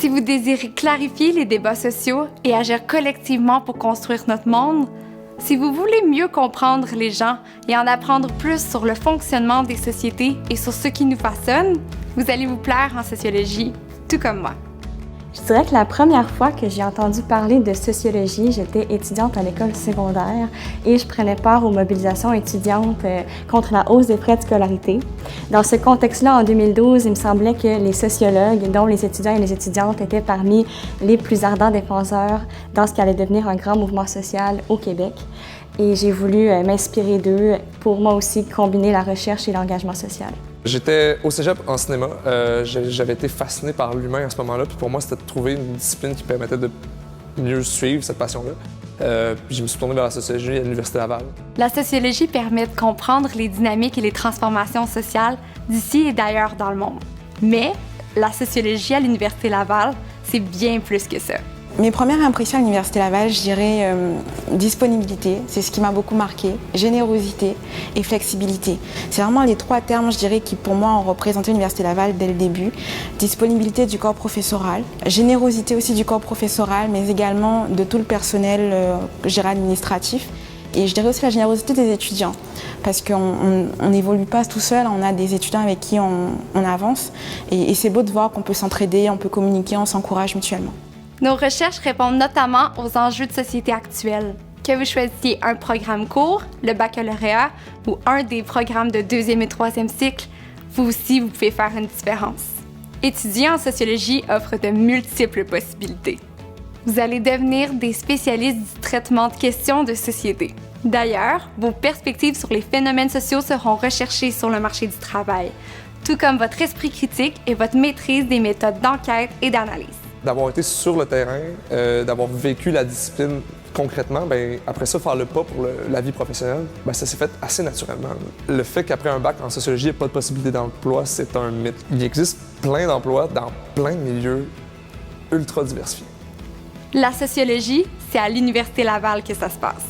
Si vous désirez clarifier les débats sociaux et agir collectivement pour construire notre monde, si vous voulez mieux comprendre les gens et en apprendre plus sur le fonctionnement des sociétés et sur ce qui nous façonne, vous allez vous plaire en sociologie, tout comme moi. Je dirais que la première fois que j'ai entendu parler de sociologie, j'étais étudiante à l'école secondaire et je prenais part aux mobilisations étudiantes contre la hausse des frais de scolarité. Dans ce contexte-là, en 2012, il me semblait que les sociologues, dont les étudiants et les étudiantes, étaient parmi les plus ardents défenseurs dans ce qui allait devenir un grand mouvement social au Québec. Et j'ai voulu m'inspirer d'eux pour moi aussi combiner la recherche et l'engagement social. J'étais au cégep en cinéma. J'avais été fasciné par l'humain à ce moment-là. Puis pour moi, c'était de trouver une discipline qui permettait de mieux suivre cette passion-là. Puis je me suis tourné vers la sociologie à l'Université Laval. La sociologie permet de comprendre les dynamiques et les transformations sociales d'ici et d'ailleurs dans le monde. Mais la sociologie à l'Université Laval, c'est bien plus que ça. Mes premières impressions à l'Université Laval, je dirais disponibilité, c'est ce qui m'a beaucoup marqué, générosité et flexibilité. C'est vraiment les trois termes, je dirais, qui pour moi ont représenté l'Université Laval dès le début. Disponibilité du corps professoral, générosité aussi du corps professoral, mais également de tout le personnel, je dirais, administratif. Et je dirais aussi la générosité des étudiants, parce qu'on n'évolue pas tout seul, on a des étudiants avec qui on avance. Et c'est beau de voir qu'on peut s'entraider, on peut communiquer, on s'encourage mutuellement. Nos recherches répondent notamment aux enjeux de société actuels. Que vous choisissiez un programme court, le baccalauréat, ou un des programmes de 2e et 3e cycle, vous aussi, vous pouvez faire une différence. Étudier en sociologie offre de multiples possibilités. Vous allez devenir des spécialistes du traitement de questions de société. D'ailleurs, vos perspectives sur les phénomènes sociaux seront recherchées sur le marché du travail, tout comme votre esprit critique et votre maîtrise des méthodes d'enquête et d'analyse. D'avoir été sur le terrain, d'avoir vécu la discipline concrètement, après ça, faire le pas pour la vie professionnelle, ça s'est fait assez naturellement. Le fait qu'après un bac en sociologie, il n'y ait pas de possibilité d'emploi, c'est un mythe. Il existe plein d'emplois dans plein de milieux ultra diversifiés. La sociologie, c'est à l'Université Laval que ça se passe.